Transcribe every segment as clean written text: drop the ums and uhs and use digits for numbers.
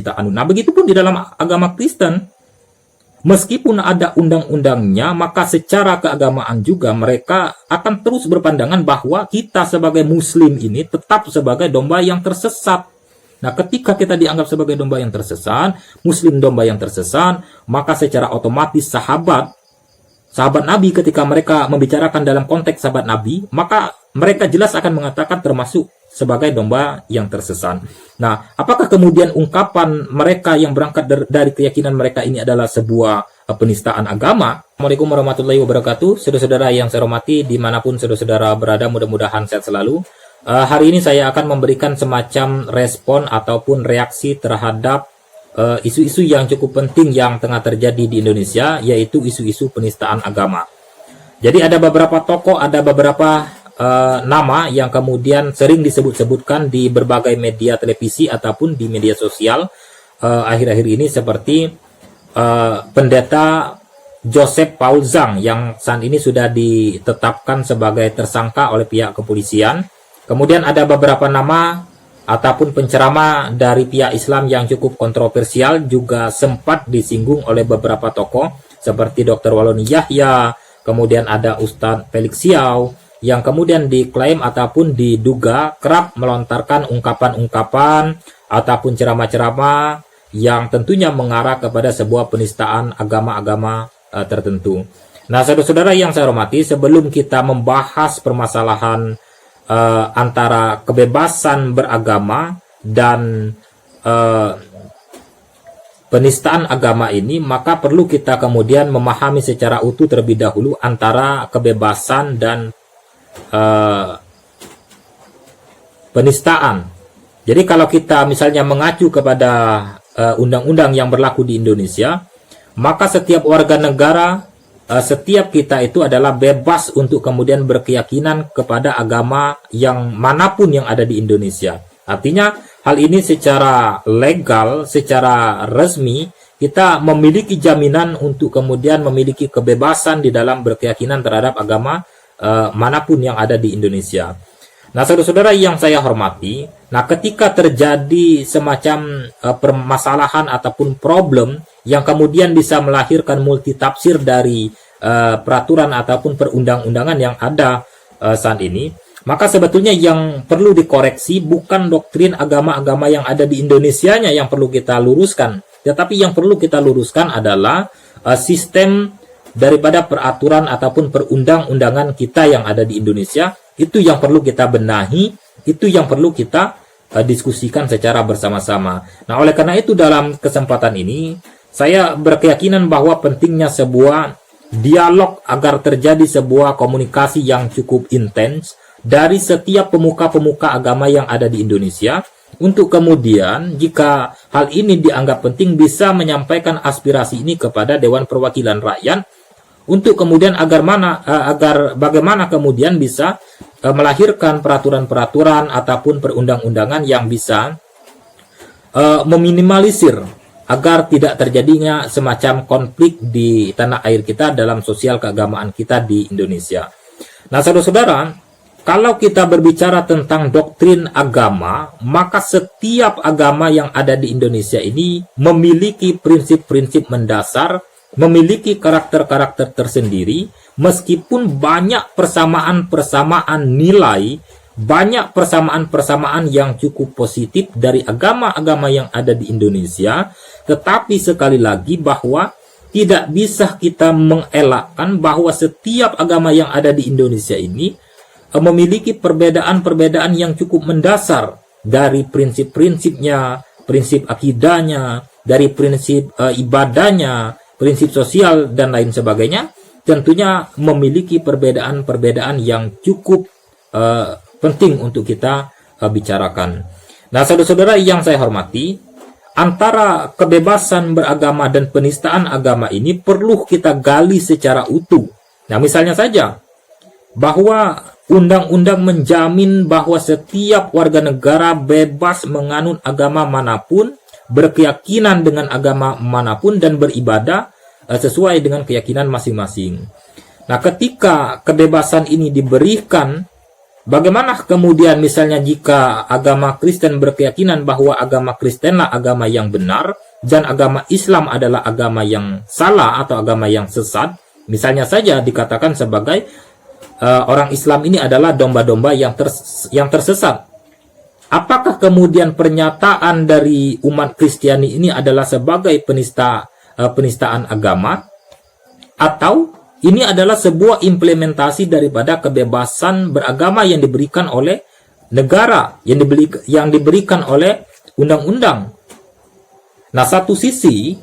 kita anut. Nah, begitupun di dalam agama Kristen. Meskipun ada undang-undangnya, maka secara keagamaan juga mereka akan terus berpandangan bahwa kita sebagai muslim ini tetap sebagai domba yang tersesat. Nah, ketika kita dianggap sebagai domba yang tersesat, muslim domba yang tersesat, maka secara otomatis sahabat Nabi ketika mereka membicarakan dalam konteks sahabat Nabi, maka mereka jelas akan mengatakan termasuk sebagai domba yang tersesat. Nah, apakah kemudian ungkapan mereka yang berangkat dari keyakinan mereka ini adalah sebuah penistaan agama? Assalamualaikum warahmatullahi wabarakatuh. Saudara-saudara yang saya hormati, dimanapun saudara-saudara berada, mudah-mudahan sehat selalu. Hari ini saya akan memberikan semacam respon ataupun reaksi terhadap isu-isu yang cukup penting yang tengah terjadi di Indonesia, yaitu isu-isu penistaan agama. Jadi ada beberapa tokoh, ada beberapa nama yang kemudian sering disebut-sebutkan di berbagai media televisi ataupun di media sosial akhir-akhir ini, seperti pendeta Joseph Paul Zhang yang saat ini sudah ditetapkan sebagai tersangka oleh pihak kepolisian. Kemudian ada beberapa nama ataupun penceramah dari pihak Islam yang cukup kontroversial juga sempat disinggung oleh beberapa tokoh seperti Dr. Waloni Yahya, kemudian ada Ustadz Felix Xiao, yang kemudian diklaim ataupun diduga kerap melontarkan ungkapan-ungkapan ataupun ceramah-ceramah yang tentunya mengarah kepada sebuah penistaan agama-agama tertentu. Nah, saudara-saudara yang saya hormati, sebelum kita membahas permasalahan antara kebebasan beragama dan penistaan agama ini, maka perlu kita kemudian memahami secara utuh terlebih dahulu antara kebebasan dan penistaan. Jadi kalau kita misalnya mengacu kepada undang-undang yang berlaku di Indonesia, maka setiap warga negara, setiap kita itu adalah bebas untuk kemudian berkeyakinan kepada agama yang manapun yang ada di Indonesia. Artinya hal ini secara legal, secara resmi, kita memiliki jaminan untuk kemudian memiliki kebebasan di dalam berkeyakinan terhadap agama manapun yang ada di Indonesia. Nah, saudara-saudara yang saya hormati, nah ketika terjadi semacam permasalahan ataupun problem yang kemudian bisa melahirkan multitafsir dari peraturan ataupun perundang-undangan yang ada saat ini, maka sebetulnya yang perlu dikoreksi bukan doktrin agama-agama yang ada di Indonesianya yang perlu kita luruskan, tetapi yang perlu kita luruskan adalah sistem daripada peraturan ataupun perundang-undangan kita yang ada di Indonesia. Itu yang perlu kita benahi, itu yang perlu kita diskusikan secara bersama-sama. Nah, oleh karena itu dalam kesempatan ini saya berkeyakinan bahwa pentingnya sebuah dialog agar terjadi sebuah komunikasi yang cukup intens dari setiap pemuka-pemuka agama yang ada di Indonesia, untuk kemudian jika hal ini dianggap penting bisa menyampaikan aspirasi ini kepada Dewan Perwakilan Rakyat, untuk kemudian agar bagaimana kemudian bisa melahirkan peraturan-peraturan ataupun perundang-undangan yang bisa meminimalisir agar tidak terjadinya semacam konflik di tanah air kita dalam sosial keagamaan kita di Indonesia. Nah, saudara-saudara, kalau kita berbicara tentang doktrin agama, maka setiap agama yang ada di Indonesia ini memiliki prinsip-prinsip mendasar, memiliki karakter-karakter tersendiri, meskipun banyak persamaan-persamaan nilai, banyak persamaan-persamaan yang cukup positif dari agama-agama yang ada di Indonesia, tetapi sekali lagi bahwa tidak bisa kita mengelakkan bahwa setiap agama yang ada di Indonesia ini memiliki perbedaan-perbedaan yang cukup mendasar dari prinsip-prinsipnya, prinsip akidahnya, dari prinsip ibadahnya, prinsip sosial, dan lain sebagainya. Tentunya memiliki perbedaan-perbedaan yang cukup penting untuk kita bicarakan. Nah, saudara-saudara yang saya hormati, antara kebebasan beragama dan penistaan agama ini perlu kita gali secara utuh. Nah, misalnya saja bahwa undang-undang menjamin bahwa setiap warga negara bebas menganut agama manapun, berkeyakinan dengan agama manapun, dan beribadah sesuai dengan keyakinan masing-masing. Nah, ketika kebebasan ini diberikan Bagaimana kemudian misalnya jika agama Kristen berkeyakinan bahwa agama Kristenlah agama yang benar dan agama Islam adalah agama yang salah atau agama yang sesat, misalnya saja dikatakan sebagai orang Islam ini adalah domba-domba yang tersesat. Apakah kemudian pernyataan dari umat Kristiani ini adalah sebagai penistaan agama, atau ini adalah sebuah implementasi daripada kebebasan beragama yang diberikan oleh negara, yang diberikan oleh undang-undang? Nah, satu sisi,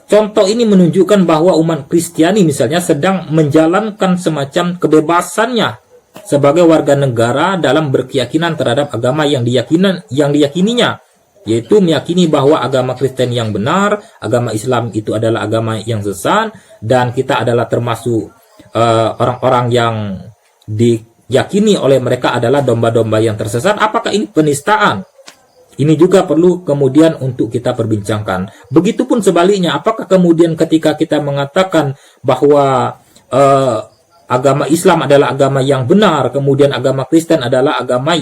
contoh ini menunjukkan bahwa umat Kristiani misalnya sedang menjalankan semacam kebebasannya sebagai warga negara dalam berkeyakinan terhadap agama yang diyakininya, yaitu meyakini bahwa agama Kristen yang benar, agama Islam itu adalah agama yang sesat, dan kita adalah termasuk orang-orang yang diyakini oleh mereka adalah domba-domba yang tersesat. Apakah ini penistaan? Ini juga perlu kemudian untuk kita perbincangkan. Begitupun sebaliknya, apakah kemudian ketika kita mengatakan bahwa agama Islam adalah agama yang benar, kemudian agama Kristen adalah agama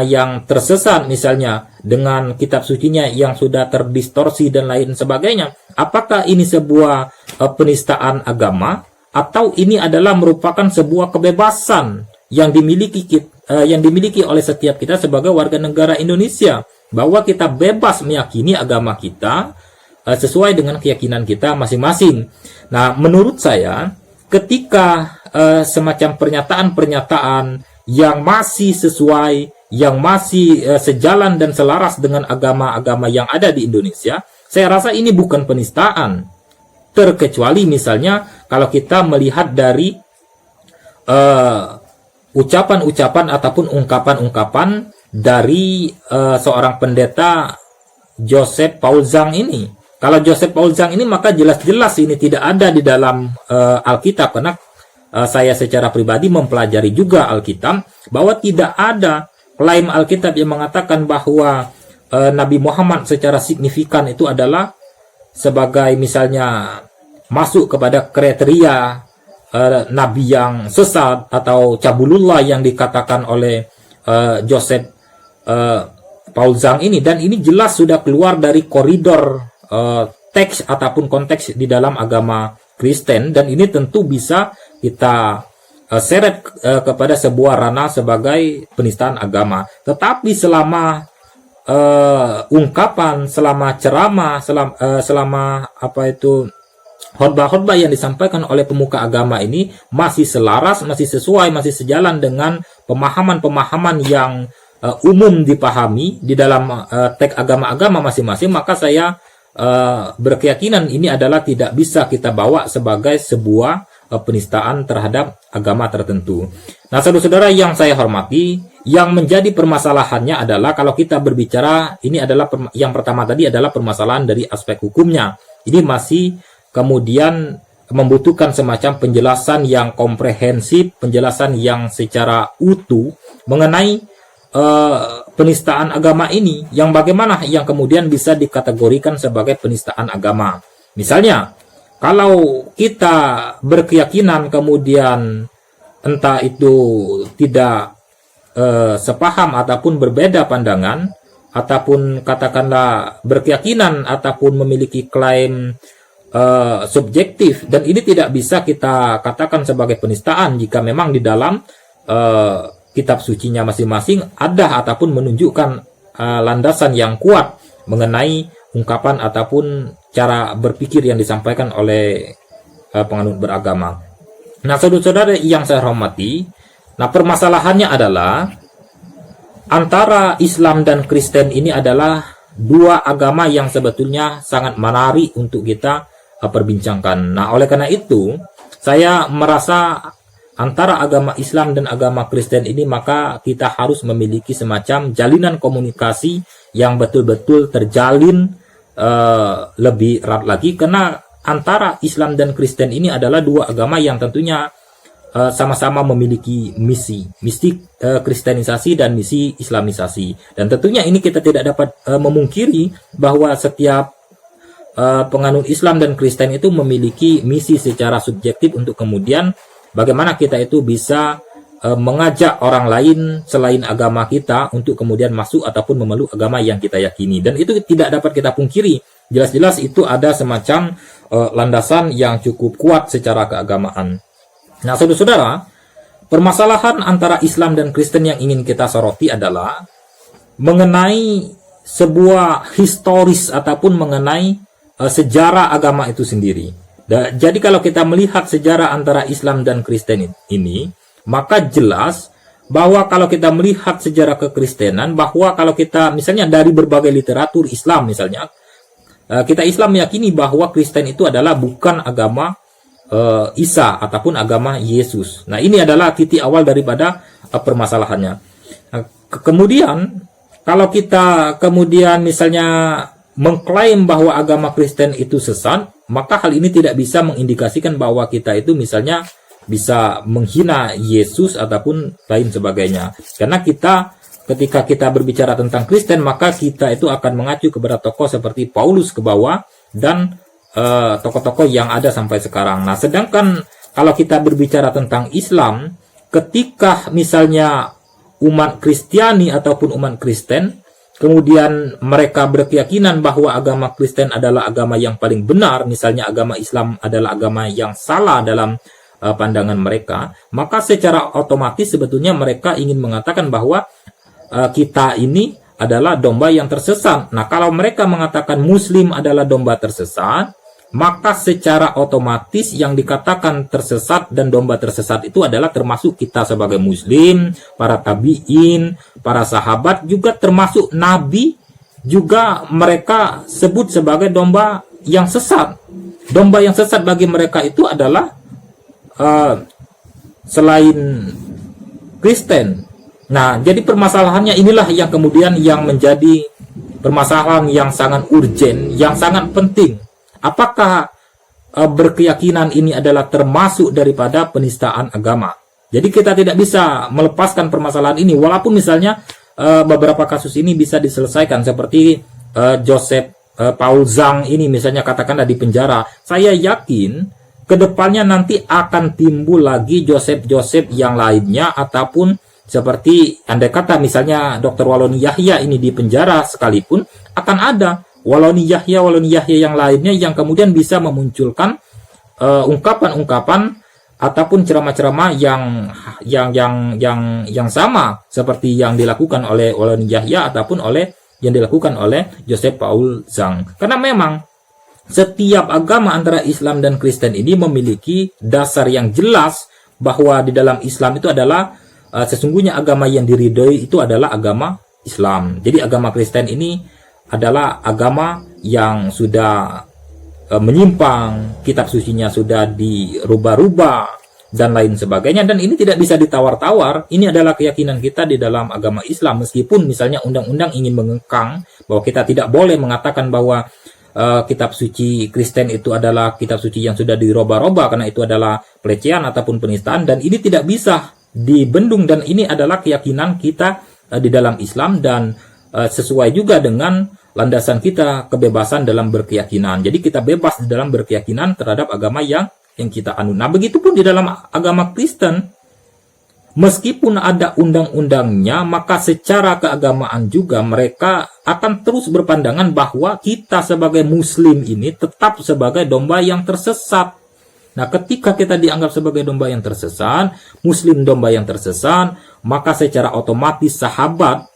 yang tersesat, misalnya dengan kitab sucinya yang sudah terdistorsi dan lain sebagainya, apakah ini sebuah penistaan agama, atau ini adalah merupakan sebuah kebebasan yang dimiliki oleh setiap kita sebagai warga negara Indonesia, bahwa kita bebas meyakini agama kita sesuai dengan keyakinan kita masing-masing. Nah, menurut saya, ketika semacam pernyataan-pernyataan yang masih sesuai, yang masih sejalan dan selaras dengan agama-agama yang ada di Indonesia, saya rasa ini bukan penistaan. Terkecuali misalnya kalau kita melihat dari ucapan-ucapan ataupun ungkapan-ungkapan dari seorang pendeta Joseph Paul Zhang ini. Kalau Joseph Paul Zhang ini, maka jelas-jelas ini tidak ada di dalam Alkitab, karena saya secara pribadi mempelajari juga Alkitab, bahwa tidak ada klaim Alkitab yang mengatakan bahwa Nabi Muhammad secara signifikan itu adalah sebagai misalnya masuk kepada kriteria Nabi yang sesat atau cabulullah yang dikatakan oleh Joseph Paul Zhang ini. Dan ini jelas sudah keluar dari koridor teks ataupun konteks di dalam agama Kristen, dan ini tentu bisa kita seret kepada sebuah ranah sebagai penistaan agama. Tetapi selama ungkapan, selama ceramah, selama khotbah-khotbah yang disampaikan oleh pemuka agama ini masih selaras, masih sesuai, masih sejalan dengan pemahaman-pemahaman yang umum dipahami di dalam teks agama-agama masing-masing, maka saya berkeyakinan ini adalah tidak bisa kita bawa sebagai sebuah penistaan terhadap agama tertentu. Nah, saudara-saudara yang saya hormati, yang menjadi permasalahannya adalah kalau kita berbicara, ini adalah yang pertama tadi adalah permasalahan dari aspek hukumnya. Ini masih kemudian membutuhkan semacam penjelasan yang komprehensif, penjelasan yang secara utuh mengenai penistaan agama ini, yang bagaimana yang kemudian bisa dikategorikan sebagai penistaan agama. Misalnya, kalau kita berkeyakinan kemudian entah itu tidak sepaham ataupun berbeda pandangan, ataupun katakanlah berkeyakinan ataupun memiliki klaim subjektif, dan ini tidak bisa kita katakan sebagai penistaan jika memang di dalam kitab sucinya masing-masing ada ataupun menunjukkan landasan yang kuat mengenai ungkapan ataupun cara berpikir yang disampaikan oleh penganut beragama. Nah, saudara-saudara yang saya hormati, nah permasalahannya adalah antara Islam dan Kristen ini adalah dua agama yang sebetulnya sangat menarik untuk kita perbincangkan. Nah, oleh karena itu, saya merasa antara agama Islam dan agama Kristen ini, maka kita harus memiliki semacam jalinan komunikasi yang betul-betul terjalin lebih erat lagi, karena antara Islam dan Kristen ini adalah dua agama yang tentunya sama-sama memiliki misi kristenisasi dan misi islamisasi. Dan tentunya ini kita tidak dapat memungkiri bahwa setiap penganut Islam dan Kristen itu memiliki misi secara subjektif untuk kemudian bagaimana kita itu bisa mengajak orang lain selain agama kita untuk kemudian masuk ataupun memeluk agama yang kita yakini. Dan itu tidak dapat kita pungkiri. Jelas-jelas itu ada semacam landasan yang cukup kuat secara keagamaan. Nah, saudara-saudara, permasalahan antara Islam dan Kristen yang ingin kita soroti adalah mengenai sebuah historis ataupun mengenai sejarah agama itu sendiri. Jadi kalau kita melihat sejarah antara Islam dan Kristen ini, maka jelas bahwa kalau kita melihat sejarah kekristenan, bahwa kalau kita misalnya dari berbagai literatur Islam misalnya, kita Islam meyakini bahwa Kristen itu adalah bukan agama Isa ataupun agama Yesus. Nah, ini adalah titik awal daripada permasalahannya. Kemudian kalau kita kemudian misalnya mengklaim bahwa agama Kristen itu sesat, maka hal ini tidak bisa mengindikasikan bahwa kita itu misalnya bisa menghina Yesus ataupun lain sebagainya. Karena ketika kita berbicara tentang Kristen, maka kita itu akan mengacu kepada tokoh seperti Paulus ke bawah dan tokoh-tokoh yang ada sampai sekarang. Nah, sedangkan kalau kita berbicara tentang Islam, ketika misalnya umat Kristiani ataupun umat Kristen kemudian mereka berkeyakinan bahwa agama Kristen adalah agama yang paling benar, misalnya agama Islam adalah agama yang salah dalam pandangan mereka, maka secara otomatis sebetulnya mereka ingin mengatakan bahwa kita ini adalah domba yang tersesat. Nah, kalau mereka mengatakan Muslim adalah domba tersesat, maka secara otomatis yang dikatakan tersesat dan domba tersesat itu adalah termasuk kita sebagai Muslim, para tabi'in, para sahabat, juga termasuk Nabi, juga mereka sebut sebagai domba yang sesat. Domba yang sesat bagi mereka itu adalah selain Kristen. Nah, jadi permasalahannya inilah yang kemudian yang menjadi permasalahan yang sangat urgen, yang sangat penting. Apakah berkeyakinan ini adalah termasuk daripada penistaan agama? Jadi kita tidak bisa melepaskan permasalahan ini, walaupun misalnya beberapa kasus ini bisa diselesaikan seperti Joseph Paul Zhang ini misalnya katakanlah di penjara. Saya yakin kedepannya nanti akan timbul lagi Joseph yang lainnya, ataupun seperti andai kata misalnya Dr. Waloni Yahya ini di penjara sekalipun, akan ada Waloni Yahya yang lainnya yang kemudian bisa memunculkan ungkapan-ungkapan ataupun ceramah-ceramah yang sama seperti yang dilakukan oleh Waloni Yahya ataupun yang dilakukan oleh Joseph Paul Zhang. Karena memang setiap agama antara Islam dan Kristen ini memiliki dasar yang jelas bahwa di dalam Islam itu adalah sesungguhnya agama yang diridhoi itu adalah agama Islam. Jadi agama Kristen ini adalah agama yang sudah menyimpang, kitab sucinya sudah dirubah-rubah dan lain sebagainya, dan ini tidak bisa ditawar-tawar. Ini adalah keyakinan kita di dalam agama Islam, meskipun misalnya undang-undang ingin mengekang bahwa kita tidak boleh mengatakan bahwa kitab suci Kristen itu adalah kitab suci yang sudah dirubah-rubah karena itu adalah pelecehan ataupun penistaan, dan ini tidak bisa dibendung, dan ini adalah keyakinan kita di dalam Islam dan sesuai juga dengan landasan kita kebebasan dalam berkeyakinan. Jadi kita bebas di dalam berkeyakinan terhadap agama yang kita anut. Nah, begitupun di dalam agama Kristen, meskipun ada undang-undangnya, maka secara keagamaan juga mereka akan terus berpandangan bahwa kita sebagai Muslim ini tetap sebagai domba yang tersesat. Nah, ketika kita dianggap sebagai domba yang tersesat, Muslim domba yang tersesat, maka secara otomatis sahabat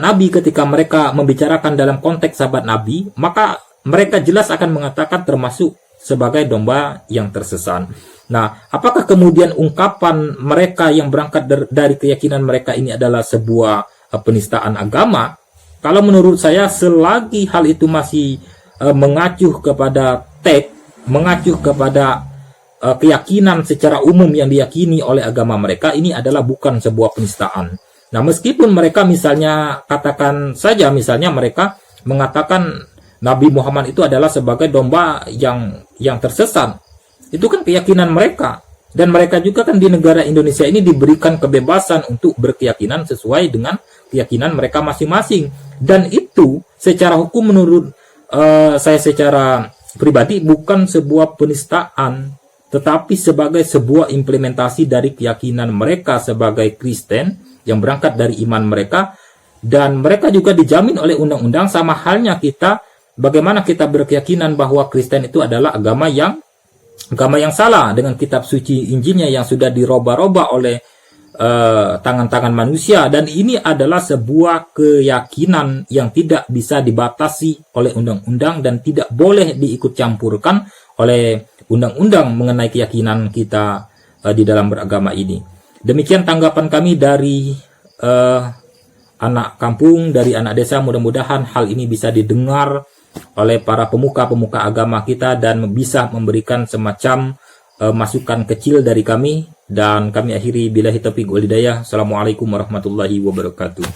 Nabi ketika mereka membicarakan dalam konteks sahabat Nabi, maka mereka jelas akan mengatakan termasuk sebagai domba yang tersesat. Nah, apakah kemudian ungkapan mereka yang berangkat dari keyakinan mereka ini adalah sebuah penistaan agama? Kalau menurut saya, selagi hal itu masih mengacu kepada teks, mengacu kepada keyakinan secara umum yang diyakini oleh agama mereka, ini adalah bukan sebuah penistaan. Nah, meskipun mereka misalnya katakan saja, misalnya mereka mengatakan Nabi Muhammad itu adalah sebagai domba yang tersesat, itu kan keyakinan mereka, dan mereka juga kan di negara Indonesia ini diberikan kebebasan untuk berkeyakinan sesuai dengan keyakinan mereka masing-masing, dan itu secara hukum menurut saya secara pribadi bukan sebuah penistaan. tetapi sebagai sebuah implementasi dari keyakinan mereka sebagai Kristen yang berangkat dari iman mereka, dan mereka juga dijamin oleh undang-undang. Sama halnya kita, bagaimana kita berkeyakinan bahwa Kristen itu adalah agama yang salah dengan kitab suci Injilnya yang sudah dirubah-rubah oleh tangan-tangan manusia, dan ini adalah sebuah keyakinan yang tidak bisa dibatasi oleh undang-undang dan tidak boleh diikut campurkan oleh undang-undang mengenai keyakinan kita di dalam beragama ini. Demikian tanggapan kami dari anak kampung, dari anak desa. Mudah-mudahan hal ini bisa didengar oleh para pemuka-pemuka agama kita dan bisa memberikan semacam masukan kecil dari kami. Dan kami akhiri billahi taufiq wal hidayah. Assalamualaikum warahmatullahi wabarakatuh.